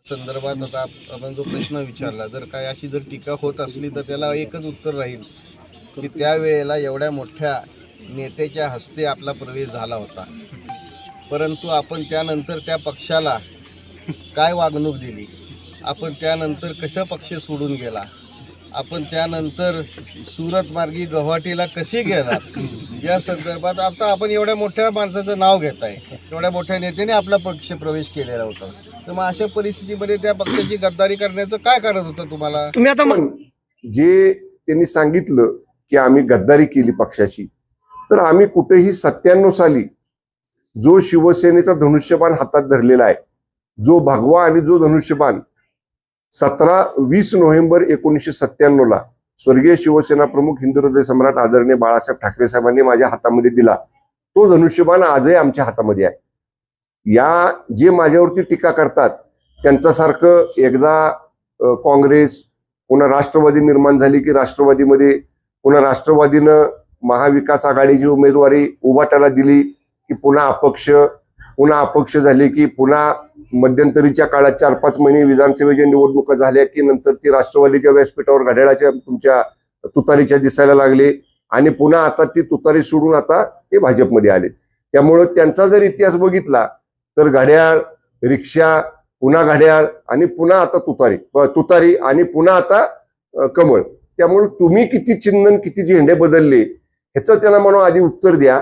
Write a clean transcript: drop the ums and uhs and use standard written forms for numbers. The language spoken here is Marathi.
संदर्भात आता आपण जो प्रश्न विचारला, जर काय अशी जर टीका होत असली तर त्याला एकच उत्तर राहील की त्यावेळेला एवढ्या मोठ्या नेत्याच्या हस्ते आपला प्रवेश झाला होता, परंतु आपण त्यानंतर त्या पक्षाला काय वागणूक दिली, आपण त्यानंतर कसं पक्ष सोडून गेला, आपण त्यानंतर सुरत मार्गी गुवाहाटीला कसे गेलात, या संदर्भात आता आपण एवढ्या मोठ्या माणसाचं नाव घेताय, एवढ्या मोठ्या नेत्याने आपला पक्ष प्रवेश केलेला होता, तर मग अशा परिस्थितीमध्ये त्या पक्षाची गद्दारी करण्याचं काय कारण होतं तुम्हाला? तुम्ही आता पण जे त्यांनी सांगितलं की आम्ही गद्दारी केली पक्षाशी, तर आम्ही कुठेही 97 साली जो शिवसेनेचा धनुष्यबाण हातात धरलेला आहे, जो भगवा आणि जो धनुष्यबाण 17-20 नोव्हेंबर 1997 ला स्वर्गीय शिवसेना प्रमुख हिंदू हृदय सम्राट आदरणीय बाळासाहेब ठाकरे साहेबांनी माझ्या हातामध्ये दिला, तो धनुष्यबाण आजही आमच्या हातामध्ये आहे. या जे माझ्यावरती टीका करतात त्यांच्यासारखं एकदा काँग्रेस पुन्हा राष्ट्रवादी निर्माण झाली की राष्ट्रवादीमध्ये पुन्हा राष्ट्रवादीनं महाविकास आघाडीची उमेदवारी उभाटाला दिली की पुन्हा अपक्ष झाले की पुन्हा मध्यंतरीच्या काळात 4-5 महिने विधानसभेच्या निवडणुका झाल्या की नंतर ती राष्ट्रवादीच्या व्यासपीठावर घड्याळाच्या तुमच्या तुतारीच्या दिसायला लागले आणि पुन्हा आता ती तुतारी सोडून आता ते भाजपमध्ये आले. त्यामुळं त्यांचा जर इतिहास बघितला तर घड्याळ, रिक्षा, पुन्हा घड्याळ आणि पुन्हा आता तुतारी आणि पुन्हा आता कमळ. त्यामुळे तुम्ही किती चिन्ह किती झेंडे बदलले ह्याचं त्यांना म्हणून आधी उत्तर द्या.